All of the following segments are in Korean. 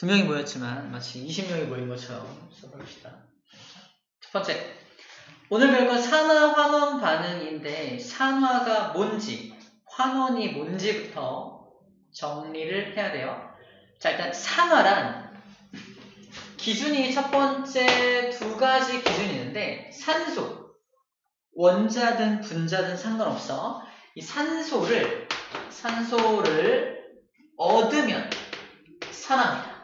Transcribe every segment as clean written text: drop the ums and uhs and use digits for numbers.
2명이 모였지만 마치 20명이 모인 것처럼 써봅시다. 첫 번째, 오늘 배울 건 산화 환원 반응인데 산화가 뭔지, 환원이 뭔지부터 정리를 해야 돼요. 자, 일단 산화란 기준이 첫 번째 2가지 기준이 있는데 산소, 원자든 분자든 상관없어. 이 산소를 얻으면 산화입니다.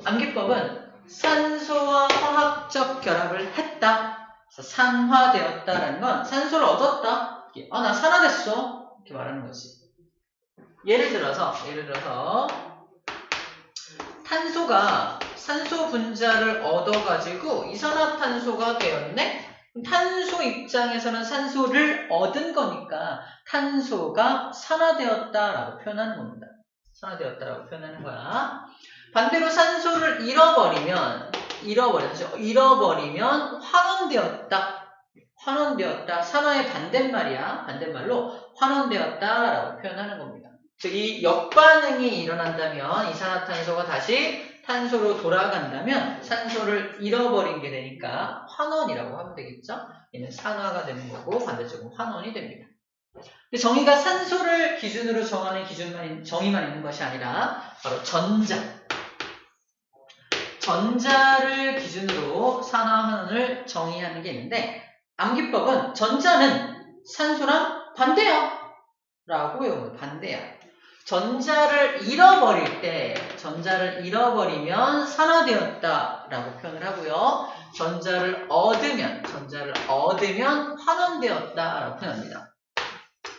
암기법은 산소와 화학적 결합을 했다. 그래서 산화되었다라는 건 산소를 얻었다. 나 산화됐어. 이렇게 말하는 거지. 예를 들어서 탄소가 산소 분자를 얻어가지고 이산화탄소가 되었네? 탄소 입장에서는 산소를 얻은 거니까 탄소가 산화되었다라고 표현하는 겁니다. 산화되었다라고 표현하는 거야. 반대로 산소를 잃어버리면 환원되었다. 산화의 반대말이야. 반대말로 환원되었다라고 표현하는 겁니다. 즉, 이 역반응이 일어난다면 이산화탄소가 다시 탄소로 돌아간다면 산소를 잃어버린 게 되니까 환원이라고 하면 되겠죠? 얘는 산화가 되는 거고 반대쪽은 환원이 됩니다. 정의가 산소를 기준으로 정하는 정의만 있는 것이 아니라 바로 전자를 기준으로 산화환원을 정의하는 게 있는데 암기법은 전자는 산소랑 반대야 라고 외우면 반대야. 전자를 잃어버리면 산화되었다 라고 표현을 하고요. 전자를 얻으면 환원되었다 라고 표현합니다.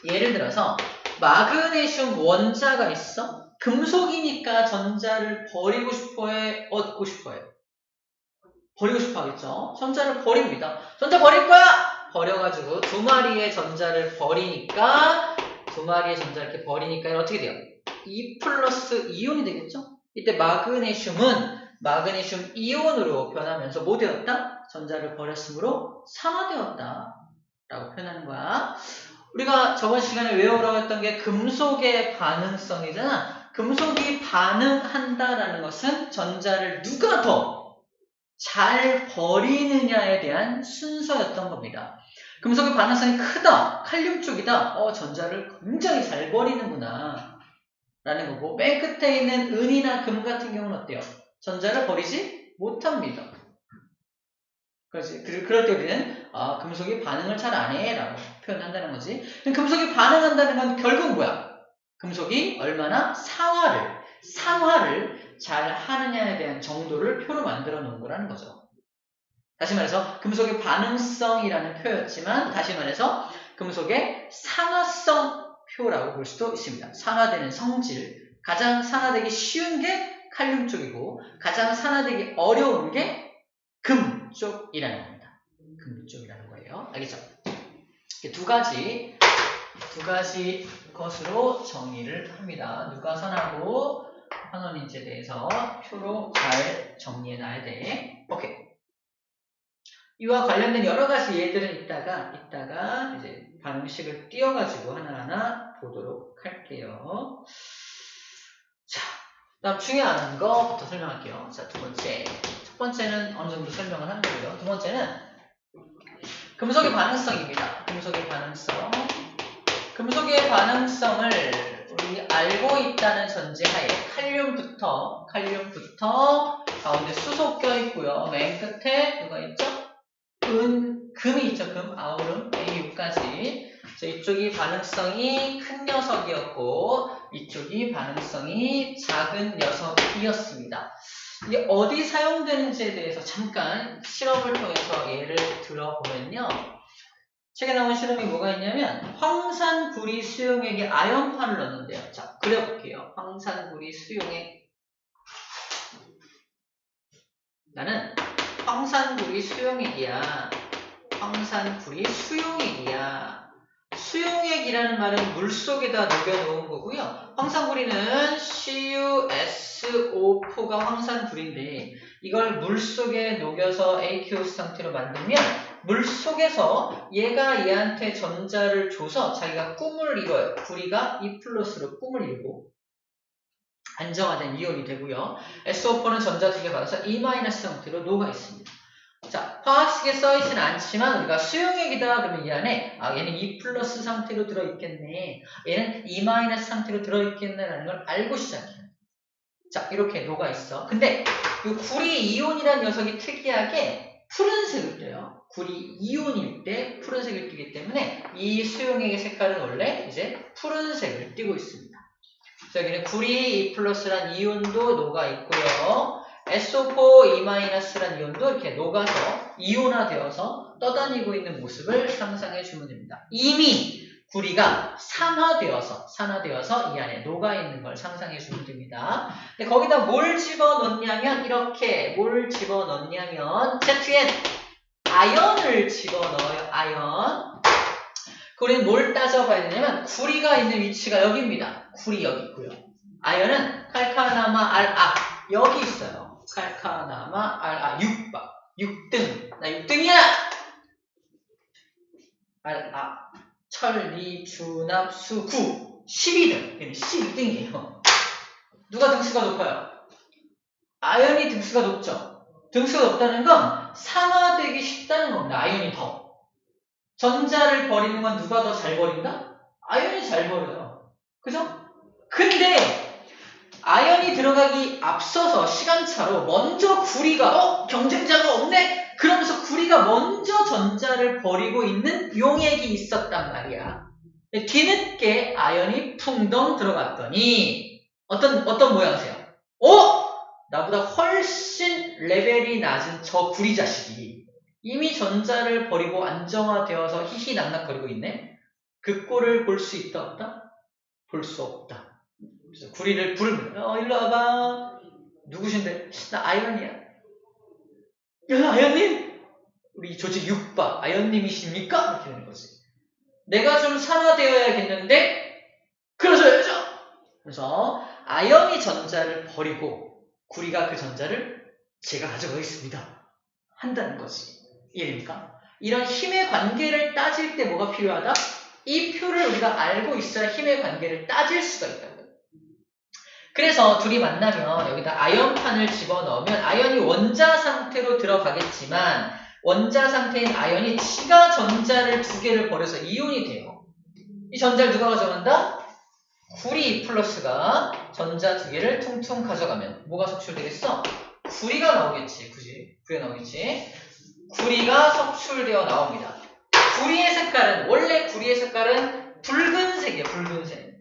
예를 들어서 마그네슘 원자가 있어. 금속이니까 전자를 버리고 싶어해, 얻고 싶어해? 버리고 싶어 하겠죠. 전자를 버립니다. 전자 버릴 거야! 버려가지고 2마리의 전자를 버리니까 어떻게 돼요? 2 플러스 이온이 되겠죠? 이때 마그네슘 이온으로 변하면서 뭐 되었다? 전자를 버렸으므로 산화되었다 라고 표현하는 거야. 우리가 저번 시간에 외우라고 했던 게 금속의 반응성이잖아. 금속이 반응한다라는 것은 전자를 누가 더 잘 버리느냐에 대한 순서였던 겁니다. 금속의 반응성이 크다, 칼륨 쪽이다, 전자를 굉장히 잘 버리는구나 라는 거고, 맨 끝에 있는 은이나 금 같은 경우는 어때요? 전자를 버리지 못합니다. 그럴 때 우리는 금속이 반응을 잘 안 해 라고 표현한다는 거지. 금속이 반응한다는 건 결국 뭐야? 금속이 얼마나 산화를 잘 하느냐에 대한 정도를 표로 만들어 놓은 거라는 거죠. 다시 말해서 금속의 반응성이라는 표였지만 다시 말해서 금속의 산화성 표라고 볼 수도 있습니다. 산화되는 성질, 가장 산화되기 쉬운 게 칼륨 쪽이고 가장 산화되기 어려운 게 금 쪽이라는 겁니다. 금 쪽이라는 거예요. 알겠죠? 두 가지 것으로 정의를 합니다. 누가 산화고 환원인지에 대해서 표로 잘 정리해 놔야 돼. 오케이. 이와 관련된 여러 가지 예들은 이따가 이제 방식을 띄워가지고 하나하나 보도록 할게요. 자, 다음 중요한 거부터 설명할게요. 자, 첫 번째는 어느 정도 설명을 한 거고요. 두 번째는 금속의 반응성입니다. 금속의 반응성을 우리 알고 있다는 전제하에 칼륨부터 가운데 수소 껴있고요. 맨 끝에 누가 있죠? 금이 있죠. 아우름 A6까지. 이쪽이 반응성이 큰 녀석이었고 이쪽이 반응성이 작은 녀석이었습니다. 이게 어디 사용되는지에 대해서 잠깐 실험을 통해서 예를 들어보면요. 책에 나온 실험이 뭐가 있냐면 황산구리 수용액에 아연파를 넣는데요. 자, 그려볼게요. 황산구리 수용액. 나는 황산구리 수용액이야. 수용액이라는 말은 물속에다 녹여놓은 거고요. 황산구리는 CuSO4가 황산구리인데 이걸 물속에 녹여서 aqueous 상태로 만들면 물속에서 얘가 얘한테 전자를 줘서 자기가 꿈을 이뤄요. 구리가 E+로 꿈을 이루고 안정화된 이온이 되고요. SO4는 전자 2개 받아서 E- 형태로 녹아 있습니다. 자, 화학식에 써있지는 않지만 우리가 수용액이다 그러면 이 안에 얘는 E+ 상태로 들어있겠네. 얘는 E- 상태로 들어있겠네라는 걸 알고 시작해요. 자, 이렇게 녹아 있어. 근데 이 구리 이온이라는 녀석이 특이하게 푸른색을 띄어요. 구리 이온일 때 푸른색을 띄기 때문에 이 수용액의 색깔은 원래 이제 푸른색을 띠고 있습니다. 그래서 여기는 구리 E+란 이온도 녹아 있고요. SO4 E-란 이온도 이렇게 녹아서 이온화되어서 떠다니고 있는 모습을 상상해 주면 됩니다. 이미 구리가 산화되어서 이 안에 녹아 있는 걸 상상해 주면 됩니다. 근데 거기다 뭘 집어넣냐면 이렇게 뭘 집어넣냐면 ZN 아연을 집어넣어요. 아연. 우리는 뭘 따져봐야 되냐면 구리가 있는 위치가 여기입니다. 구리 여기 있고요. 아연은 칼카나마 Ra 여기 있어요. 칼카나마 Ra 6등. 나 6등이야. Ra 철, 리, 주납, 수, 구 12등. 얘는 12등이에요. 누가 등수가 높아요? 아연이 등수가 높죠. 등수가 높다는 건 산화되기 쉽다는 겁니다. 아연이 더. 전자를 버리는 건 누가 더 잘 버린다? 아연이 잘 버려요. 그죠? 근데 아연이 들어가기 앞서서 시간차로 먼저 구리가 경쟁자가 없네? 그러면서 구리가 먼저 전자를 버리고 있는 용액이 있었단 말이야. 뒤늦게 아연이 풍덩 들어갔더니 어떤 모양새요? 나보다 훨씬 레벨이 낮은 저 구리 자식이 이미 전자를 버리고 안정화되어서 희희낙낙거리고 있네? 그 꼴을 볼 수 있다 없다? 볼 수 없다. 그래서 구리를 부르면 일로 와봐. 누구신데? 나 아연이야. 야 아연님? 우리 조직 6바 아연님이십니까? 이렇게 되는 거지. 내가 좀 산화되어야겠는데 그러셔야죠. 그래서 아연이 전자를 버리고 구리가 그 전자를 제가 가져가겠습니다. 한다는 거지. 이해됩니까? 이런 힘의 관계를 따질 때 뭐가 필요하다? 이 표를 우리가 알고 있어야 힘의 관계를 따질 수가 있다. 그래서 둘이 만나면 여기다 아연판을 집어넣으면 아연이 원자 상태로 들어가겠지만 원자 상태인 아연이 지가 전자를 2개를 버려서 이온이 돼요. 이 전자를 누가 가져간다? 구리 플러스가 전자 2개를 퉁퉁 가져가면 뭐가 속출되겠어? 구리가 나오겠지. 그지? 구리가 나오겠지. 구리가 속출되어 나옵니다. 원래 구리의 색깔은 붉은색이에요. 붉은색.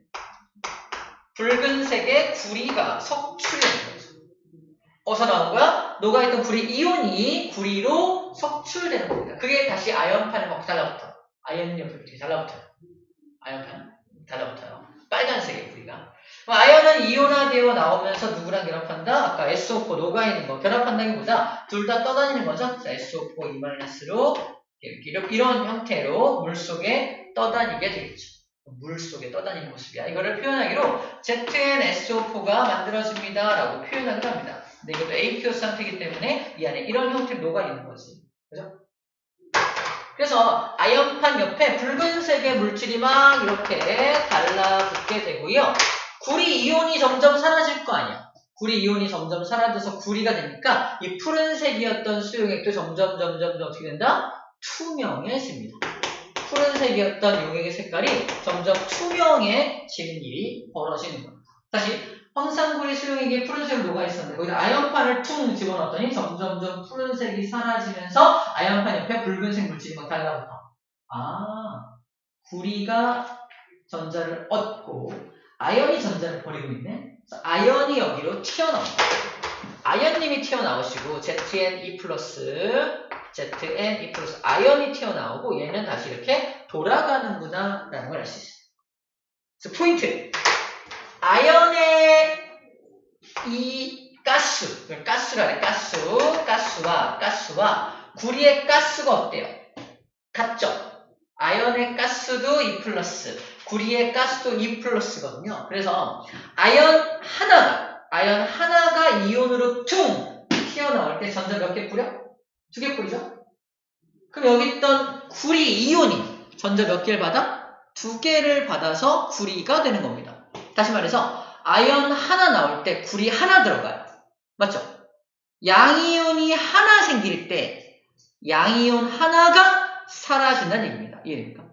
붉은색의 구리가 석출되는 거죠. 어디서 나온 거야? 녹아있던 구리 이온이 구리로 석출되는 겁니다. 그게 다시 아연판에 막 달라붙어. 아연 옆에 이렇게 달라붙어요. 아연판 달라붙어요. 빨간색의 구리가. 아연은 이온화되어 나오면서 누구랑 결합한다? 아까 SO4 녹아있는 거 결합한다기보다 둘 다 떠다니는 거죠. 자, SO4 E-로 이런 형태로 물속에 떠다니게 되겠죠. 물속에 떠다니는 모습이야. 이거를 표현하기로 ZnSO4가 만들어집니다. 라고 표현하기로 합니다. 근데 이것도 aqueous 상태이기 때문에 이 안에 이런 형태로 녹아있는 거지. 그죠? 그래서 아연판 옆에 붉은색의 물질이 막 이렇게 달라붙게 되고요. 구리 이온이 점점 사라질 거 아니야. 구리 이온이 점점 사라져서 구리가 되니까 이 푸른색이었던 수용액도 점점 어떻게 된다? 투명해집니다. 푸른색이었던 용액의 색깔이 점점 투명해지는 일이 벌어지는 겁니다. 다시 황산구리 수용액에 푸른색으로 녹아있었는데 거기다 아연판을 퉁 집어넣었더니 점점 푸른색이 사라지면서 아연판 옆에 붉은색 물질이 막 달라붙어. 구리가 전자를 얻고 아연이 전자를 버리고 있네. 그래서 아연이 여기로 튀어나옵니다. 아연님이 튀어나오시고 ZnE+, ZnE+, 아연이 튀어나오고 얘는 다시 이렇게 돌아가는구나 라는 걸 알 수 있어요. 그래서 포인트. 아연의 이 가스와 구리의 가스가 어때요? 같죠? 아연의 가스도 E+, 구리의 가스도 E+거든요. 그래서 아연 하나가 이온으로 퉁 튀어나올 때 전자 몇 개 뿌려? 2개 뿌리죠? 그럼 여기 있던 구리 이온이 전자 몇 개를 받아? 2개를 받아서 구리가 되는 겁니다. 다시 말해서 아연 하나 나올 때 구리 하나 들어가요. 맞죠? 양이온이 하나 생길 때 양이온 하나가 사라진다는 얘기입니다. 이해됩니까?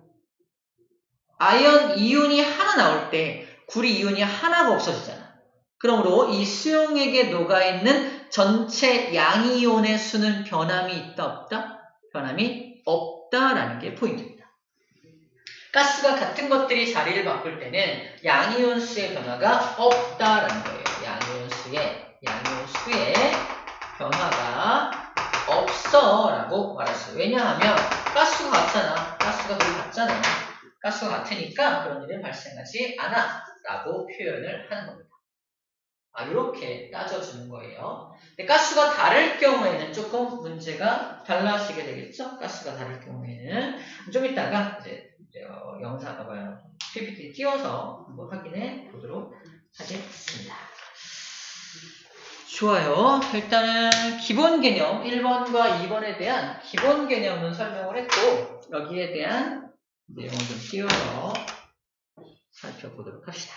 아연 이온이 하나 나올 때 구리 이온이 하나가 없어지잖아. 그러므로 이 수용액에 녹아있는 전체 양이온의 수는 변함이 있다 없다? 변함이 없다라는 게 포인트입니다. 가스가 같은 것들이 자리를 바꿀 때는 양이온 수의 변화가 없다라는 거예요. 양이온 수의 변화가 없어라고 말했어요. 왜냐하면 가스가 같잖아. 가스가 거의 같잖아요. 가스가 같으니까 그런 일은 발생하지 않아 라고 표현을 하는 겁니다. 이렇게 따져주는 거예요. 근데 가스가 다를 경우에는 조금 문제가 달라지게 되겠죠? 가스가 다를 경우에는 좀 이따가 이제 PPT 띄워서 한번 확인해 보도록 하겠습니다. 좋아요. 일단은 기본 개념 1번과 2번에 대한 기본 개념은 설명을 했고 여기에 대한 내용을 좀 띄워서 살펴보도록 합시다.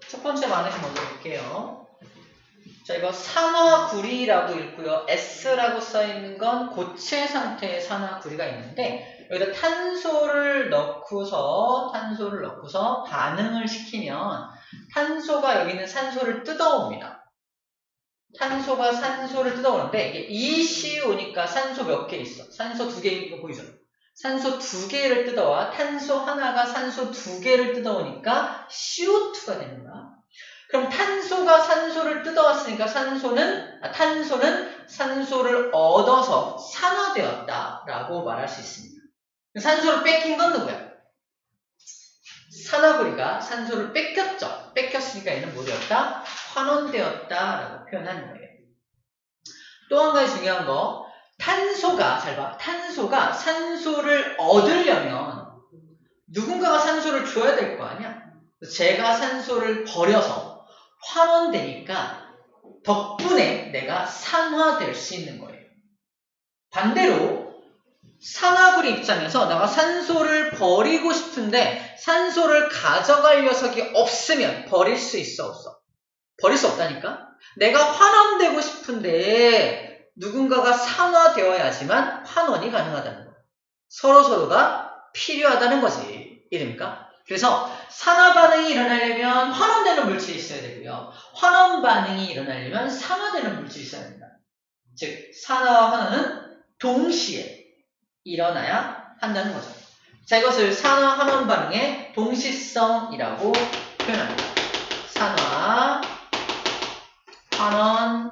첫 번째 마네킹 먼저 볼게요. 자, 이거 산화구리라고 읽고요. S라고 써있는 건 고체 상태의 산화구리가 있는데 여기다 탄소를 넣고서 반응을 시키면 탄소가 여기 있는 산소를 뜯어옵니다. 탄소가 산소를 뜯어오는데 이게 ECO니까 산소 몇 개 있어? 산소 2개 있는 거 보이죠? 산소 2개를 뜯어와 탄소 하나가 산소 2개를 뜯어오니까 CO2가 되는 거야. 그럼 탄소가 산소를 뜯어왔으니까 탄소는 산소를 얻어서 산화되었다라고 말할 수 있습니다. 산소를 뺏긴 건 누구야? 산화구리가 산소를 뺏겼죠. 뺏겼으니까 얘는 뭐 되었다? 환원되었다라고 표현하는 거예요. 또 한 가지 중요한 거, 탄소가 잘 봐. 탄소가 산소를 얻으려면 누군가가 산소를 줘야 될 거 아니야? 제가 산소를 버려서 환원되니까 덕분에 내가 산화될 수 있는 거예요. 반대로 산화구리 입장에서 내가 산소를 버리고 싶은데 산소를 가져갈 녀석이 없으면 버릴 수 있어 없어? 버릴 수 없다니까? 내가 환원되고 싶은데 누군가가 산화되어야지만 환원이 가능하다는 거야. 서로서로가 필요하다는 거지. 이해됩니까? 그래서 산화 반응이 일어나려면 환원되는 물질이 있어야 되고요. 환원 반응이 일어나려면 산화되는 물질이 있어야 됩니다. 즉 산화와 환원은 동시에 일어나야 한다는 거죠. 자, 이것을 산화 환원 반응의 동시성이라고 표현합니다. 산화 환원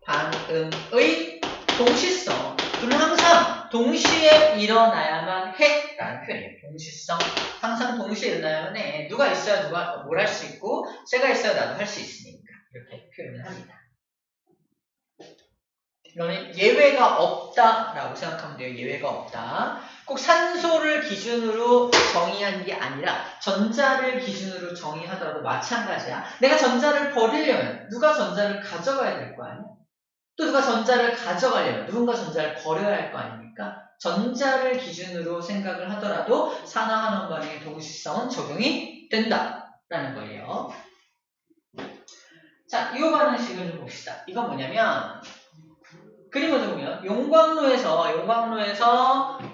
반응의 동시성. 둘은 항상 동시에 일어나야만 해 라는 표현이에요. 동시성. 항상 동시에 일어나야만 해. 누가 있어야 누가 뭘 할 수 있고 제가 있어야 나도 할 수 있으니까 이렇게 표현을 합니다. 그러면 예외가 없다라고 생각하면 돼요. 예외가 없다. 꼭 산소를 기준으로 정의한 게 아니라 전자를 기준으로 정의하더라도 마찬가지야. 내가 전자를 버리려면 누가 전자를 가져가야 될 거 아니야? 또 누가 전자를 가져가려면 누군가 전자를 버려야 할 거 아닙니까? 전자를 기준으로 생각을 하더라도 산화환원 반응의 동시성은 적용이 된다라는 거예요. 자, 이 반응식을 좀 봅시다. 이건 뭐냐면 그림을 좀 보면 용광로에서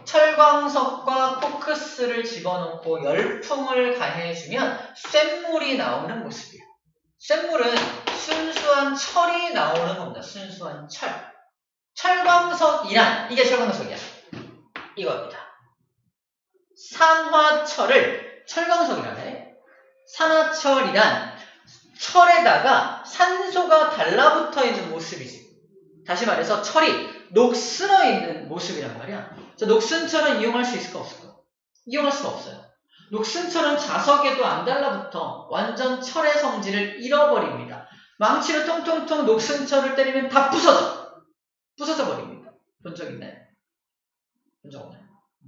철광석과 코크스를 집어넣고 열풍을 가해주면 쇳물이 나오는 모습이에요. 쇳물은 순수한 철이 나오는 겁니다. 순수한 철. 철광석이란 이게 철광석이야. 이겁니다. 산화철을 철광석이라네. 산화철이란 철에다가 산소가 달라붙어 있는 모습이지. 다시 말해서 철이 녹슬어 있는 모습이란 말이야. 녹슨 철은 이용할 수 있을까 없을까? 이용할 수가 없어요. 녹슨 철은 자석에도 안 달라붙어 완전 철의 성질을 잃어버립니다. 망치로 통통통 녹슨 철을 때리면 다 부서져 버립니다. 본 적 있나요? 본 적 없나요?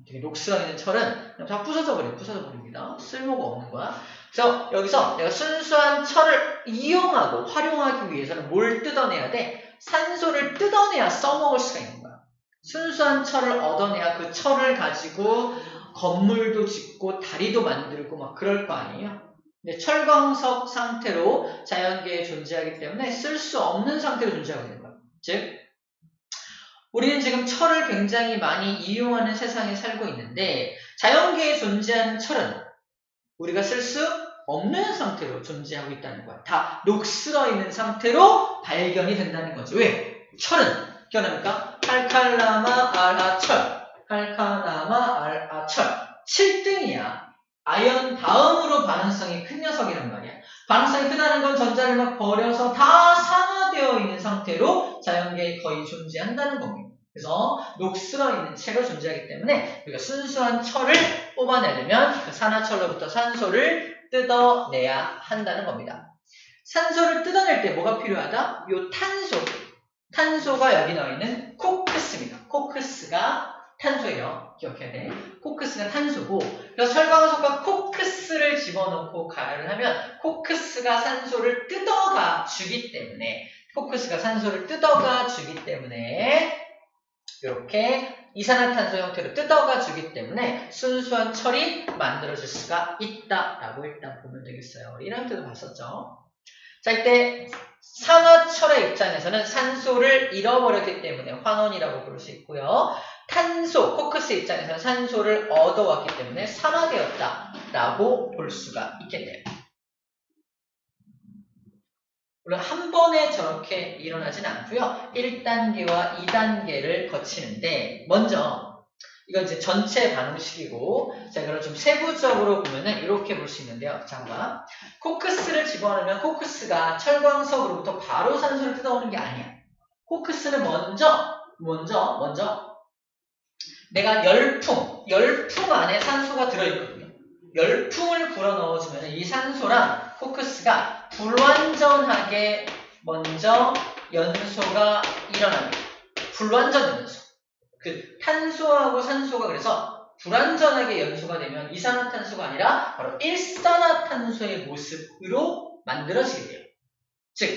되게 녹슬어 있는 철은 그냥 다 부서져 버립니다. 쓸모가 없는 거야. 그래서 여기서 내가 순수한 철을 이용하고 활용하기 위해서는 뭘 뜯어내야 돼? 산소를 뜯어내야 써먹을 수가 있는 거야. 순수한 철을 얻어내야 그 철을 가지고 건물도 짓고 다리도 만들고 막 그럴 거 아니에요? 근데 철광석 상태로 자연계에 존재하기 때문에 쓸 수 없는 상태로 존재하게 되는 거야. 즉, 우리는 지금 철을 굉장히 많이 이용하는 세상에 살고 있는데 자연계에 존재하는 철은 우리가 쓸 수 없는 상태로 존재하고 있다는 거야. 다 녹슬어 있는 상태로 발견이 된다는 거죠. 왜? 철은 기억납니까? 칼칼라마 알아철, 칼칼라마 알아철 7등이야. 아연 다음으로 반응성이 큰 녀석이란 말이야. 반응성이 크다는 건 전자를 막 버려서 다 산화되어 있는 상태로 자연계에 거의 존재한다는 겁니다. 그래서 녹슬어 있는 채로 존재하기 때문에 우리가 순수한 철을 뽑아내려면 그 산화철로부터 산소를 뜯어내야 한다는 겁니다. 산소를 뜯어낼 때 뭐가 필요하다? 요 탄소가 여기 나와 있는 코크스입니다. 코크스가 탄소예요. 기억해야 돼. 코크스가 탄소고, 그래서 철광석과 코크스를 집어넣고 가열을 하면 코크스가 산소를 뜯어가 주기 때문에 이렇게 이산화탄소 형태로 뜯어가 주기 때문에 순수한 철이 만들어질 수가 있다라고 일단 보면 되겠어요. 우리 1학년 때도 봤었죠. 자, 이때 산화철의 입장에서는 산소를 잃어버렸기 때문에 환원이라고 부를 수 있고요. 탄소, 코크스 입장에서는 산소를 얻어왔기 때문에 산화되었다라고 볼 수가 있겠네요. 물론 한 번에 저렇게 일어나진 않고요. 1단계와 2단계를 거치는데 먼저 이건 이제 전체 반응식이고 자, 이걸 좀 세부적으로 보면은 이렇게 볼 수 있는데요. 잠깐. 코크스를 집어넣으면 코크스가 철광석으로부터 바로 산소를 뜯어오는 게 아니야. 코크스는 먼저 내가 열풍 안에 산소가 들어있거든요. 열풍을 불어넣어주면 이 산소랑 코크스가 불완전하게 먼저 연소가 일어납니다. 불완전 연소. 그 탄소하고 산소가 그래서 불완전하게 연소가 되면 이산화탄소가 아니라 바로 일산화탄소의 모습으로 만들어지게 돼요. 즉,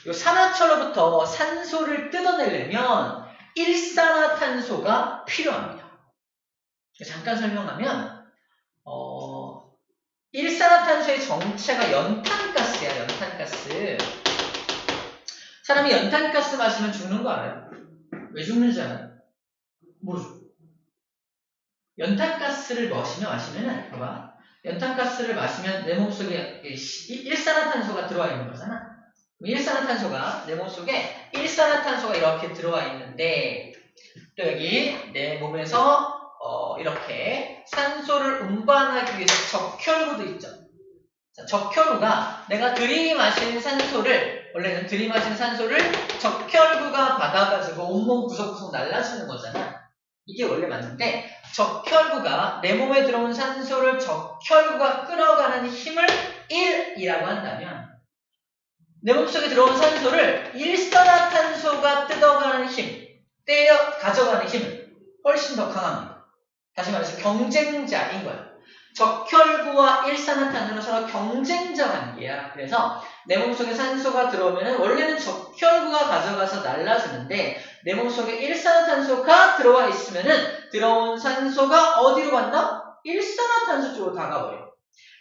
이 산화철로부터 산소를 뜯어내려면 일산화탄소가 필요합니다. 잠깐 설명하면 일산화탄소의 정체가 연탄가스야. 연탄가스. 사람이 연탄가스 마시면 죽는 거 알아요? 왜 죽는지 알아요? 모르죠. 연탄가스를 마시면은 봐봐. 연탄가스를 마시면 내 몸속에 일산화탄소가 들어와 있는 거잖아. 일산화탄소가 내 몸속에 일산화탄소가 이렇게 들어와 있는데 또 여기 내 몸에서 이렇게 산소를 운반하기 위해서 적혈구도 있죠. 자, 적혈구가 내가 들이마신 산소를 원래는 들이마신 산소를 적혈구가 받아가지고 온몸 구석구석 날라주는 거잖아. 이게 원래 맞는데 적혈구가 내 몸에 들어온 산소를 적혈구가 끌어가는 힘을 1이라고 한다면 내 몸속에 들어온 산소를 일산화탄소가 뜯어가는 힘, 가져가는 힘은 훨씬 더 강합니다. 다시 말해서 경쟁자인 거야. 적혈구와 일산화탄소는 서로 경쟁자 관계야. 그래서 내 몸속에 산소가 들어오면 원래는 적혈구가 가져가서 날라주는데 내 몸속에 일산화탄소가 들어와 있으면 들어온 산소가 어디로 간다? 일산화탄소 쪽으로 다가버려.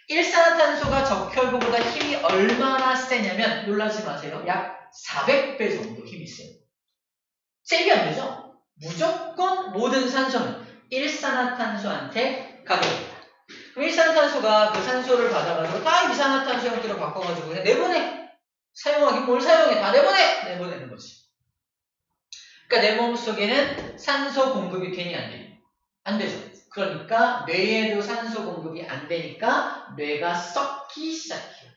일산화탄소가 적혈구보다 힘이 얼마나 세냐면 놀라지 마세요. 약 400배 정도 힘이 세요. 세게 안 되죠? 무조건 모든 산소는 일산화탄소한테 가게 됩니다. 그럼 일산화탄소가 그 산소를 받아가지고 다 이산화탄소 형태로 바꿔가지고 그냥 내보내. 사용하기 뭘 사용해? 다 내보내는 거지. 그러니까 내 몸속에는 산소 공급이 괜히 안 돼요. 안 되죠. 그러니까 뇌에도 산소 공급이 안 되니까 뇌가 썩기 시작해요.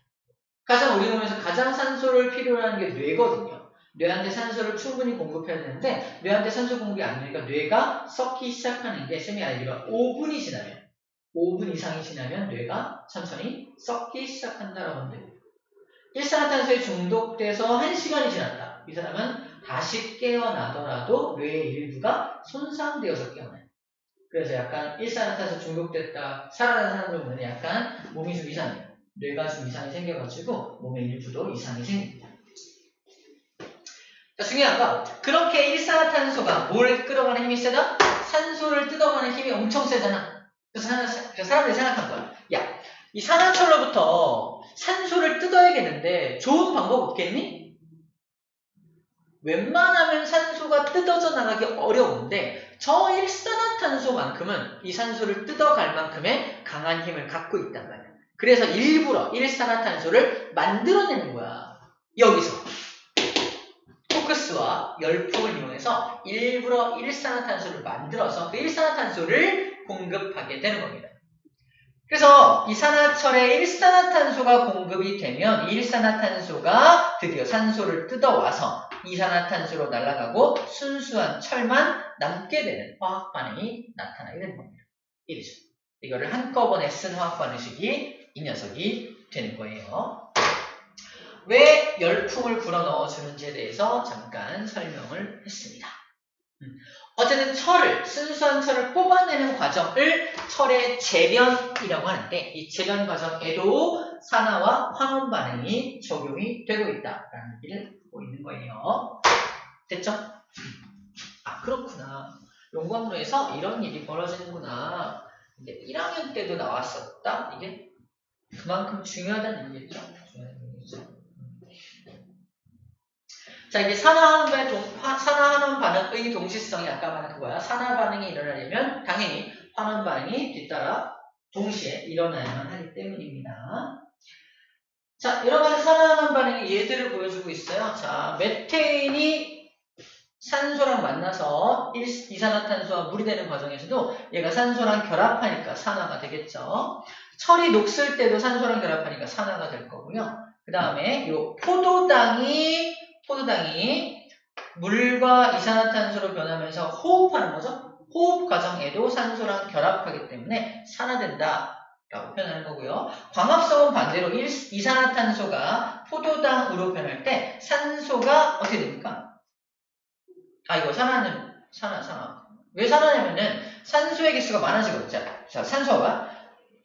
가장 우리 몸에서 가장 산소를 필요로 하는 게 뇌거든요. 뇌한테 산소를 충분히 공급해야 되는데 뇌한테 산소 공급이 안 되니까 뇌가 썩기 시작하는 게 쌤이 알기로 5분이 지나면 5분 이상이 지나면 뇌가 천천히 썩기 시작한다라고 하면 됩니다. 일산화탄소에 중독돼서 1시간이 지났다. 이 사람은 다시 깨어나더라도 뇌의 일부가 손상되어서 깨어나요. 그래서 약간 일산화탄소 중독됐다 살아난 사람들 보면 약간 몸이 좀 이상해요. 뇌가 좀 이상이 생겨가지고 몸의 일부도 이상이 생깁니다. 자, 중요한 건 그렇게 일산화탄소가 뭘 끌어가는 힘이 세다? 산소를 뜯어가는 힘이 엄청 세잖아. 그래서 사람들이 생각한 거야. 야, 이 산화철로부터 산소를 뜯어야겠는데 좋은 방법 없겠니? 웬만하면 산소가 뜯어져 나가기 어려운데 저 일산화탄소만큼은 이 산소를 뜯어갈 만큼의 강한 힘을 갖고 있단 말이야. 그래서 일부러 일산화탄소를 만들어내는 거야. 여기서 포커스와 열풍을 이용해서 일부러 일산화탄소를 만들어서 그 일산화탄소를 공급하게 되는 겁니다. 그래서 이산화철에 일산화탄소가 공급이 되면 일산화탄소가 드디어 산소를 뜯어와서 이산화탄소로 날아가고 순수한 철만 남게 되는 화학 반응이 나타나게 되는 겁니다. 이렇죠. 이거를 한꺼번에 쓴 화학 반응식이 이 녀석이 되는 거예요. 왜 열풍을 불어넣어주는지에 대해서 잠깐 설명을 했습니다. 어쨌든 순수한 철을 뽑아내는 과정을 철의 재련이라고 하는데 이 재련 과정에도 산화와 환원 반응이 적용이 되고 있다라는 얘기를 하고 있는 거예요. 됐죠? 아, 그렇구나. 용광로에서 이런 일이 벌어지는구나. 이게 1학년 때도 나왔었다. 이게 그만큼 중요하다는 얘기죠. 자, 이게 산화환원 반응의 동시성이 아까 말한 그거야. 산화 반응이 일어나려면 당연히 환원 반응이 뒤따라 동시에 일어나야만 하기 때문입니다. 자, 여러 가지 산화환원 반응의 예들을 보여주고 있어요. 자, 메테인이 산소랑 만나서 이산화탄소와 물이 되는 과정에서도 얘가 산소랑 결합하니까 산화가 되겠죠. 철이 녹슬 때도 산소랑 결합하니까 산화가 될 거고요. 그 다음에 요 포도당이 물과 이산화탄소로 변하면서 호흡하는 거죠. 호흡 과정에도 산소랑 결합하기 때문에 산화된다 라고 표현하는 거고요. 광합성은 반대로 이산화탄소가 포도당으로 변할 때 산소가 어떻게 됩니까? 아, 이거 산화. 왜 산화냐면은 산소의 개수가 많아지거든요. 자, 산소가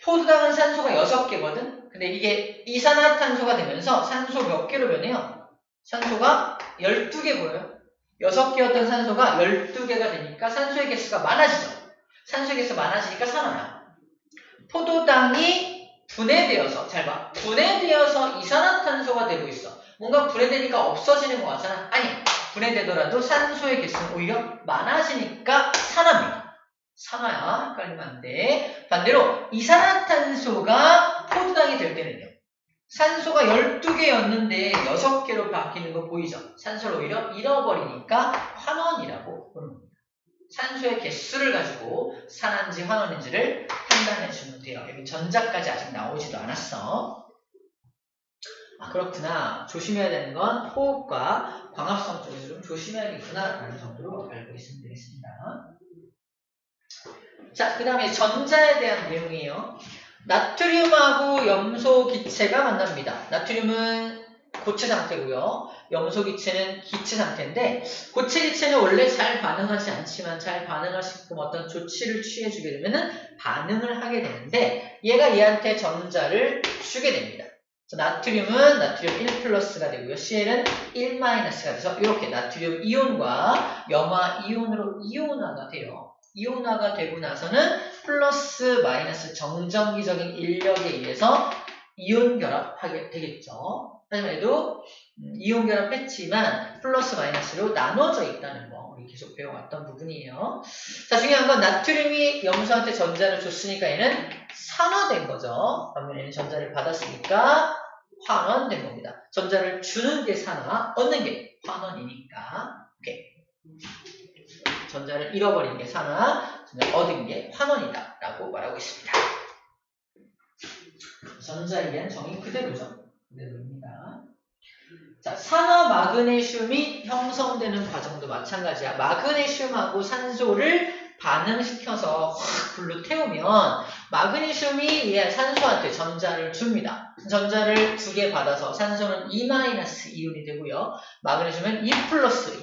포도당은 산소가 6개거든. 근데 이게 이산화탄소가 되면서 산소 몇 개로 변해요? 산소가 12개 보여요. 6개였던 산소가 12개가 되니까 산소의 개수가 많아지죠. 산소의 개수가 많아지니까 산화야. 포도당이 분해되어서, 잘 봐. 분해되어서 이산화탄소가 되고 있어. 뭔가 분해되니까 없어지는 것 같잖아. 아니, 분해되더라도 산소의 개수는 오히려 많아지니까 산화입니다. 산화야. 헷갈리면 안 돼. 반대로 이산화탄소가 포도당이 될 때는요. 산소가 12개였는데 6개로 바뀌는 거 보이죠? 산소를 오히려 잃어버리니까 환원이라고 부르는 겁니다. 산소의 개수를 가지고 산화인지 환원인지를 판단해 주면 돼요. 여기 전자까지 아직 나오지도 않았어. 아, 그렇구나. 조심해야 되는 건 호흡과 광합성 쪽에서 좀 조심해야겠구나 라는 정도로 알고 있으면 되겠습니다. 자, 그 다음에 전자에 대한 내용이에요. 나트륨하고 염소 기체가 만납니다. 나트륨은 고체 상태고요. 염소 기체는 기체 상태인데 고체 기체는 원래 잘 반응하지 않지만 잘 반응할 수 있고 어떤 조치를 취해주게 되면 반응을 하게 되는데 얘가 얘한테 전자를 주게 됩니다. 나트륨은 나트륨 1+가 되고요. Cl은 1-가 돼서 이렇게 나트륨 이온과 염화 이온으로 이온화가 돼요. 이온화가 되고 나서는 플러스 마이너스 정전기적인 인력에 의해서 이온 결합하게 되겠죠. 하지만 얘도 이온 결합했지만 플러스 마이너스로 나눠져 있다는 거 우리 계속 배워왔던 부분이에요. 자, 중요한 건 나트륨이 염소한테 전자를 줬으니까 얘는 산화된 거죠. 그러면 얘는 전자를 받았으니까 환원된 겁니다. 전자를 주는 게 산화, 얻는 게 환원이니까. 오케이. 전자를 잃어버린 게 산화, 전자를 얻은 게 환원이다 라고 말하고 있습니다. 전자에 대한 정의 그대로죠. 그대로입니다. 자, 산화 마그네슘이 형성되는 과정도 마찬가지야. 마그네슘하고 산소를 반응시켜서 확 불로 태우면 마그네슘이 산소한테 전자를 줍니다. 전자를 2개 받아서 산소는 E- 이온이 되고요. 마그네슘은 E+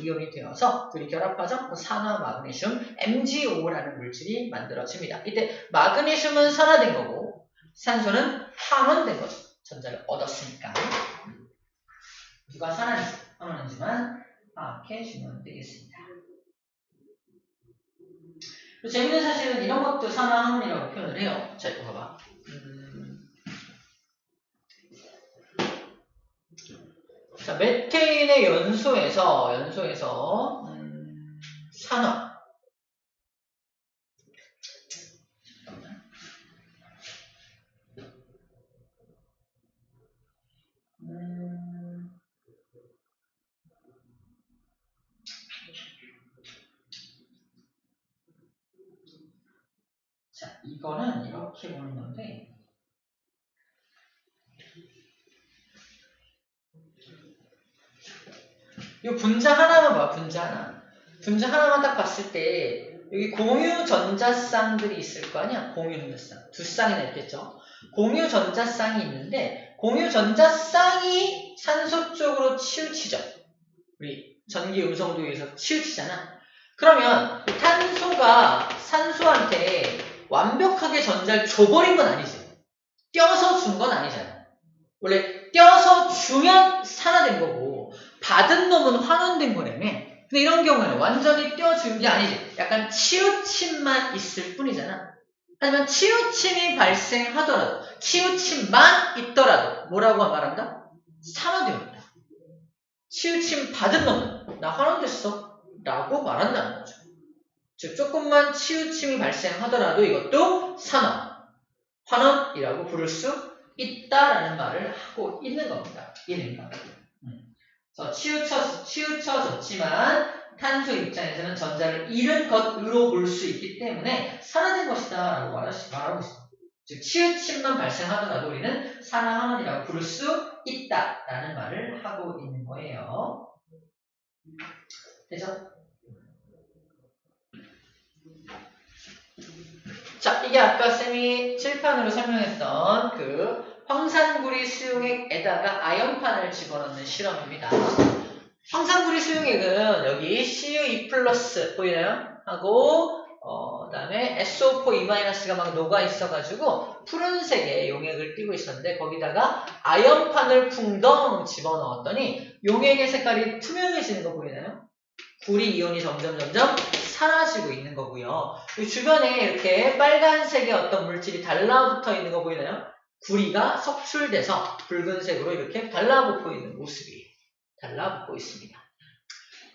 이온이 되어서 둘이 결합하죠. 산화 마그네슘 MgO라는 물질이 만들어집니다. 이때 마그네슘은 산화된 거고 산소는 환원된 거죠. 전자를 얻었으니까. 누가 산화했는지만 파악해 주면 되겠습니다. 재밌는 사실은 이런 것도 산화환원이라고 표현을 해요. 자, 이거 봐봐. 자, 메테인의 연소에서 산화. 자, 이거는 이렇게 보는 건데, 이 분자 하나만 봐, 분자 하나. 분자 하나만 딱 봤을 때, 여기 공유 전자쌍들이 있을 거 아니야? 공유 전자쌍. 2쌍이나 있겠죠? 공유 전자쌍이 있는데, 공유 전자쌍이 산소 쪽으로 치우치죠? 우리 전기 음성도에서 치우치잖아? 그러면 탄소가 산소한테 완벽하게 전자를 줘버린 건 아니지. 떼어서 준 건 아니잖아. 원래 떼어서 주면 산화된 거고 받은 놈은 환원된 거라며. 근데 이런 경우에는 완전히 떼어준 게 아니지. 약간 치우침만 있을 뿐이잖아. 하지만 치우침이 발생하더라도 치우침만 있더라도 뭐라고 말한다? 산화되었다. 치우침 받은 놈은 나 환원됐어 라고 말한다는 거죠. 즉 조금만 치우침이 발생하더라도 이것도 산화, 환원이라고 부를 수 있다라는 말을 하고 있는 겁니다. 이해됩니까? 그래서 치우쳐졌지만 탄소 입장에서는 전자를 잃은 것으로 볼 수 있기 때문에 산화된 것이다 라고 말하고 있습니다. 즉 치우침만 발생하더라도 우리는 산화환원이라고 부를 수 있다라는 말을 하고 있는 거예요. 되죠? 자, 이게 아까 쌤이 칠판으로 설명했던 그 황산구리 수용액에다가 아연판을 집어넣는 실험입니다. 황산구리 수용액은 여기 CU2+ 보이나요? 하고 그 다음에 SO4E-가 막 녹아 있어가지고 푸른색의 용액을 띄고 있었는데 거기다가 아연판을 풍덩 집어넣었더니 용액의 색깔이 투명해지는 거 보이나요? 구리 이온이 점점 사라지고 있는 거고요. 이 주변에 이렇게 빨간색의 어떤 물질이 달라붙어 있는 거 보이나요? 구리가 석출돼서 붉은색으로 이렇게 달라붙고 있는 모습이 달라붙고 있습니다.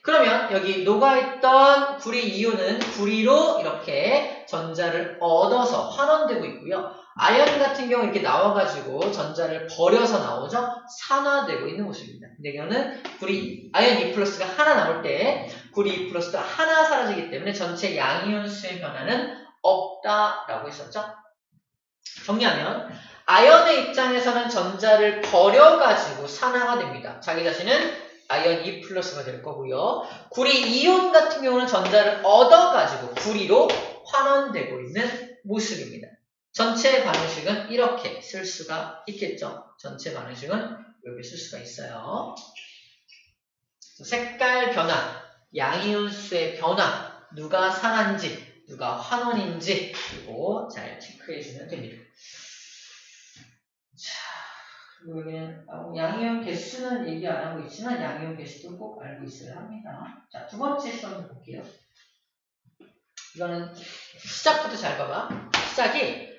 그러면 여기 녹아있던 구리 이온은 구리로 이렇게 전자를 얻어서 환원되고 있고요. 아연 같은 경우 이렇게 나와가지고 전자를 버려서 나오죠? 산화되고 있는 모습입니다. 근데 이거는 구리 아연 2+가 하나 나올 때 구리 2+가 하나 사라지기 때문에 전체 양이온수의 변화는 없다라고 했었죠? 정리하면 아연의 입장에서는 전자를 버려가지고 산화가 됩니다. 자기 자신은 아연 2+가 될 거고요. 구리 이온 같은 경우는 전자를 얻어가지고 구리로 환원되고 있는 모습입니다. 전체 반응식은 이렇게 쓸 수가 있겠죠. 전체 반응식은 이렇게 쓸 수가 있어요. 색깔 변화, 양이온수의 변화, 누가 산화인지, 누가 환원인지 그리고 잘 체크해주면 됩니다. 자, 그리고 여기는 양이온 개수는 얘기 안 하고 있지만 양이온 개수도 꼭 알고 있어야 합니다. 자, 두 번째 시험 볼게요. 이거는 시작부터 잘 봐봐. 시작이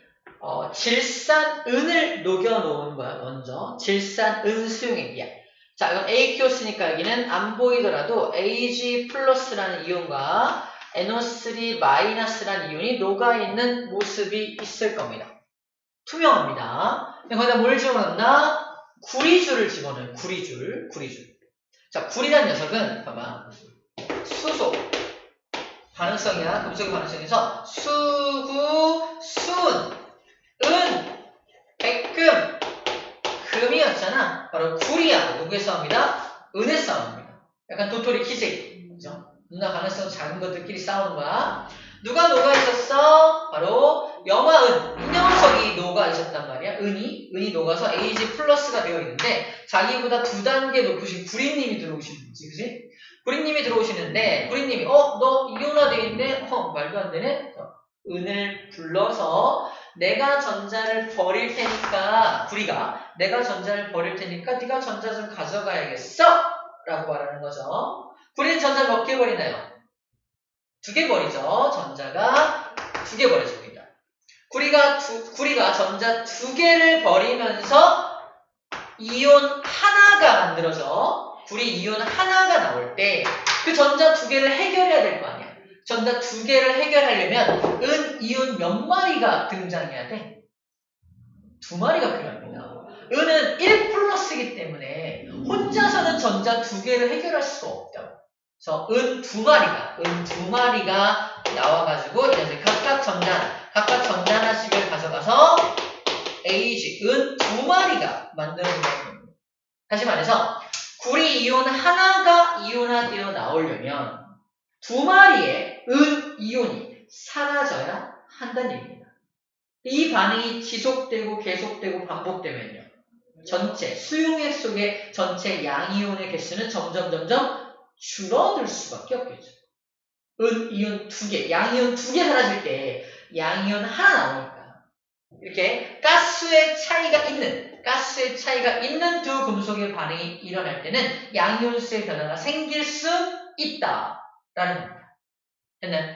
질산은을 녹여놓은 거야. 먼저 질산은 수용액이야. 자, 이건 AQS니까 여기는 안 보이더라도 Ag+라는 이온과 NO3- 이온이 녹아있는 모습이 있을 겁니다. 투명합니다. 거기다 뭘 집어넣나? 구리줄을 집어넣어요. 구리줄. 자, 구리란 녀석은 봐봐. 수소 반응성이야. 금속의 반응성에서 수구, 순, 은, 백금, 금이었죠. 싸움이었잖아. 바로 구리하고 누구의 싸움이다? 은의 싸움입니다. 약간 도토리 키재기. 그죠? 누나 가능성 작은 것들끼리 싸우는 거야. 누가 녹아 있었어? 바로 염화은. 이 녀석이 녹아 있었단 말이야. 은이 녹아서 AG 플러스가 되어 있는데 자기보다 2단계 높으신 구리님이 들어오시는 거지. 그지? 구리님이 들어오시는데 구리님이 너 이온화되어 있네? 말도 안 되네? 은을 불러서 내가 전자를 버릴 테니까 구리가 내가 전자를 버릴 테니까 네가 전자 좀 가져가야겠어? 라고 말하는 거죠. 구리는 전자 몇 개 버리나요? 2개 버리죠. 전자가 2개 버려집니다. 구리가 전자 2개를 버리면서 이온 하나가 만들어져. 구리 이온 하나가 나올 때 그 전자 2개를 해결해야 될 거 아니야. 전자 2개를 해결하려면 은 이온 몇 마리가 등장해야 돼? 2마리가 필요합니다. 은은 1 플러스이기 때문에 혼자서는 전자 2개를 해결할 수가 없다고. 그래서 은 2마리가 나와가지고 이제 각각 전자 하나씩을 가져가서 AG, 은 2마리가 만들어지는 겁니다. 다시 말해서 구리 이온 하나가 이온화되어 나오려면 2마리의 은 이온이 사라져야 한다는 얘기입니다. 이 반응이 지속되고 계속되고 반복되면요. 전체 수용액 속의 전체 양이온의 개수는 점점 줄어들 수밖에 없겠죠. 은 이온 2개, 양이온 2개 사라질 때 양이온 하나 나오니까 이렇게 가스의 차이가 있는 두 금속의 반응이 일어날 때는 양이온수의 변화가 생길 수 있다라는 겁니다. 됐나요?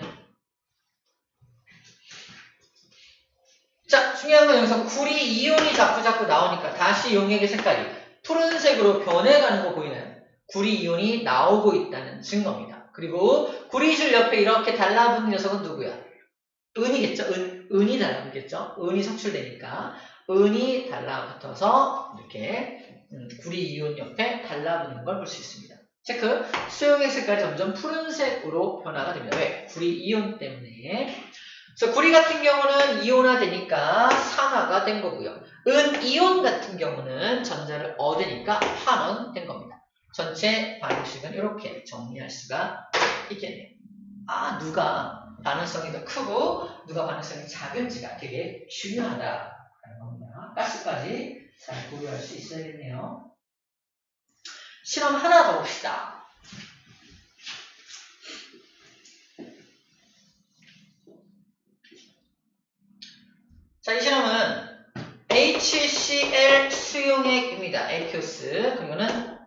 자, 중요한 건 여기서 구리 이온이 자꾸 나오니까 다시 용액의 색깔이 푸른색으로 변해가는 거 보이나요? 구리 이온이 나오고 있다는 증거입니다. 그리고 구리줄 옆에 이렇게 달라붙는 녀석은 누구야? 은이겠죠? 은이 달라붙겠죠? 은이 석출되니까 은이 달라붙어서 이렇게 구리 이온 옆에 달라붙는 걸 볼 수 있습니다. 체크. 수용액 색깔이 점점 푸른색으로 변화가 됩니다. 왜? 구리 이온 때문에. 그래서 구리 같은 경우는 이온화되니까 산화가 된 거고요. 은 이온 같은 경우는 전자를 얻으니까 환원된 겁니다. 전체 반응식은 이렇게 정리할 수가 있겠네요. 누가 반응성이 더 크고 누가 반응성이 작은지가 되게 중요하다라는 겁니다. 가스까지 잘 고려할 수 있어야겠네요. 실험 하나 더 봅시다. 자, 이 실험은 HCl 수용액입니다. aqueous. 그러면은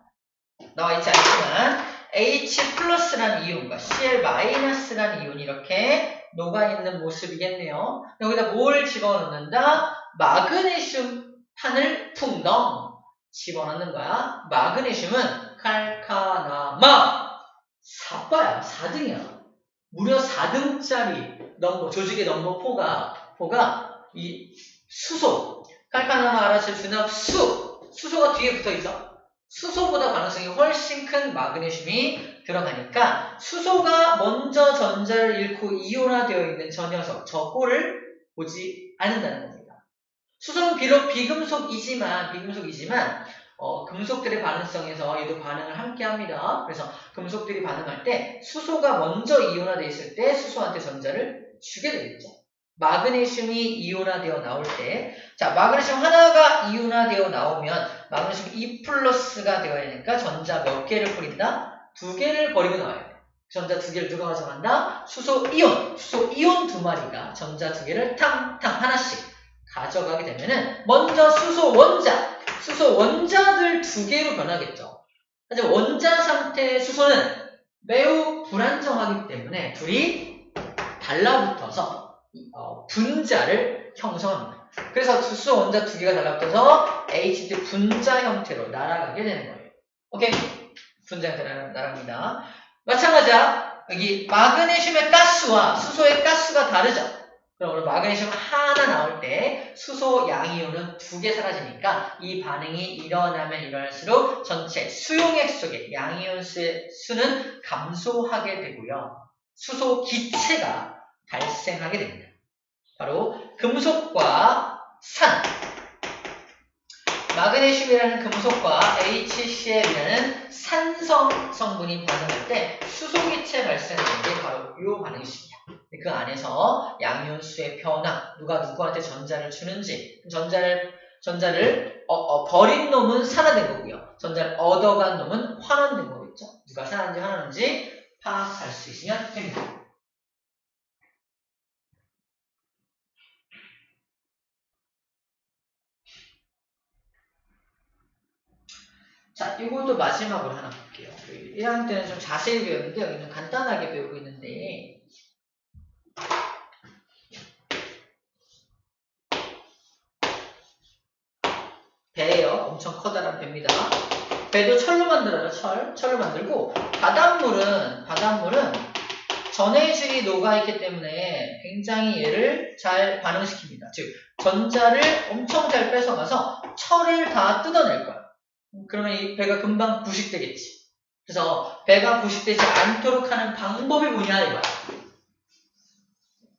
나와 있지 않지만 H 플러스라는 이온과 Cl 마이너스라는 이온이 이렇게 녹아있는 모습이겠네요. 여기다 뭘 집어넣는다? 마그네슘 판을 풍덩 집어넣는 거야. 마그네슘은 칼카나마 4바야. 4등이야. 무려 4등짜리 조직의 넘버 4가 이 수소. 칼카나마 아라체수납 수소가 뒤에 붙어있죠. 수소보다 반응성이 훨씬 큰 마그네슘이 들어가니까 수소가 먼저 전자를 잃고 이온화되어 있는 저 녀석, 저 꼴을 보지 않는다는 겁니다. 수소는 비록 비금속이지만 금속들의 반응성에서 얘도 반응을 함께 합니다. 그래서 금속들이 반응할 때 수소가 먼저 이온화되어 있을 때 수소한테 전자를 주게 되겠죠. 마그네슘이 이온화되어 나올 때, 자, 마그네슘 하나가 이온화되어 나오면 마그네슘 2 플러스가 되어야 되니까 전자 몇 개를 버린다? 2개를 버리고 나와야 돼. 전자 2개를 누가 가져간다? 수소 이온 2마리가 전자 2개를 탕탕 하나씩 가져가게 되면은 먼저 수소 원자들 2개로 변하겠죠. 하지만 원자 상태의 수소는 매우 불안정하기 때문에 둘이 달라붙어서 분자를 형성합니다. 그래서 수소 원자 2개가 달라붙어서 HD 분자 형태로 날아가게 되는 거예요. 오케이? 분자 형태로 날아갑니다. 마찬가지야. 여기 마그네슘의 가스와 수소의 가스가 다르죠? 그럼 오늘 마그네슘 하나 나올 때 수소 양이온은 2개 사라지니까 이 반응이 일어나면 일어날수록 전체 수용액 속의 양이온 수는 감소하게 되고요. 수소 기체가 발생하게 됩니다. 바로 금속과 산. 마그네슘이라는 금속과 HCl이라는 산성 성분이 반응할 때 수소기체 발생하는 게 바로 이 반응식이야. 그 안에서 양면수의 변화, 누가 누구한테 전자를 주는지, 전자를 버린 놈은 산화된 거고요. 전자를 얻어간 놈은 환원된 거겠죠. 누가 산화인지 환원인지 파악할 수 있으면 됩니다. 자, 이것도 마지막으로 하나 볼게요. 1학년 때는 좀 자세히 배웠는데 여기는 간단하게 배우고 있는데 배예요. 엄청 커다란 배입니다. 배도 철로 만들어요. 철로 만들고 바닷물은 전해질이 녹아있기 때문에 굉장히 얘를 잘 반응시킵니다. 즉 전자를 엄청 잘 뺏어가서 철을 다 뜯어낼 거야. 그러면 이 배가 금방 부식되겠지. 그래서 배가 부식되지 않도록 하는 방법이 뭐냐 이거야.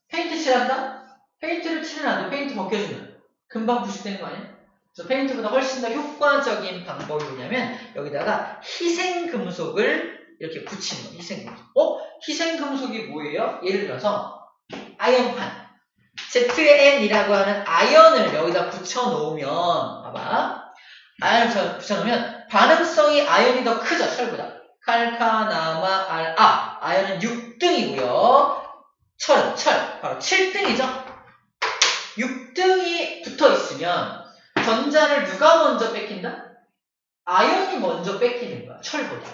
페인트 칠한다? 페인트를 칠은 안 돼. 페인트 벗겨주면 금방 부식되는 거 아니야? 그래서 페인트보다 훨씬 더 효과적인 방법이 뭐냐면 여기다가 희생금속을 이렇게 붙이는 거예요. 희생금속. 희생금속이 뭐예요? 예를 들어서 아연판. ZN이라고 하는 아연을 여기다 붙여놓으면 봐봐. 아연을 붙여놓으면 반응성이 아연이 더 크죠. 철보다. 칼카나마 알아. 아연은 6등이고요. 철은 바로 7등이죠. 6등이 붙어있으면 전자를 누가 먼저 뺏긴다? 아연이 먼저 뺏기는 거야. 철보다.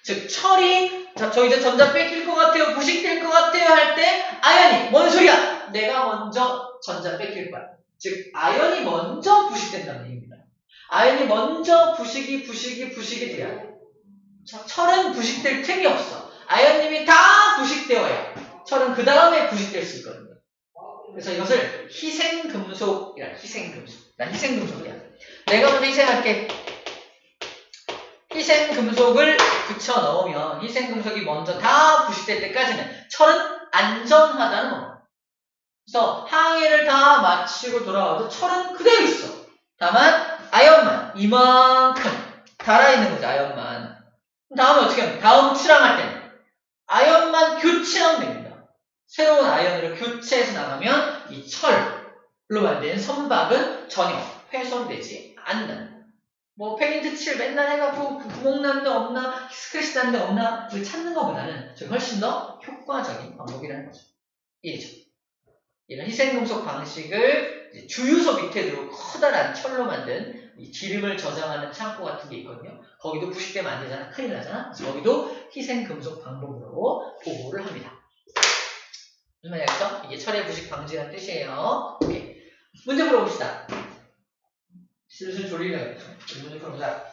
즉 철이 저 이제 전자 뺏길 것 같아요. 부식될 것 같아요 할 때 아연이 뭔 소리야? 내가 먼저 전자 뺏길 거야. 즉 아연이 먼저 부식된다는 얘기입니다. 아연이 먼저 부식이 돼야 돼. 철은 부식될 틈이 없어. 아연님이 다 부식되어야 철은 그 다음에 부식될 수 있거든요. 그래서 이것을 희생금속이라. 난 희생금속이야. 내가 먼저 희생할게. 희생금속을 붙여넣으면 희생금속이 먼저 다 부식될 때까지는 철은 안전하다는 겁니다. 그래서 항해를 다 마치고 돌아와도 철은 그대로 있어. 다만 아연만 이만큼 달아있는 거죠. 아연만. 다음에 어떻게 하면 다음 출항할 때는 아연만 교체하면 됩니다. 새로운 아연으로 교체해서 나가면 이 철로 만든 선박은 전혀 훼손되지 않는다. 뭐 페인트 칠 맨날 해갖고 구멍 난 데 없나 스크래치 난 데 없나 그걸 찾는 것보다는 훨씬 더 효과적인 방법이라는 거죠. 이해죠? 이런 희생금속 방식을 주유소 밑에 들어 커다란 철로 만든 이 기름을 저장하는 창고 같은 게 있거든요. 거기도 부식되면 안 되잖아. 큰일 나잖아. 그래서 거기도 희생금속 방법으로 보고를 합니다. 무슨 말이겠죠? 이게 철의 부식 방지라는 뜻이에요. 오케이. 문제 풀어봅시다. 슬슬 졸리려고 문제 풀어보자.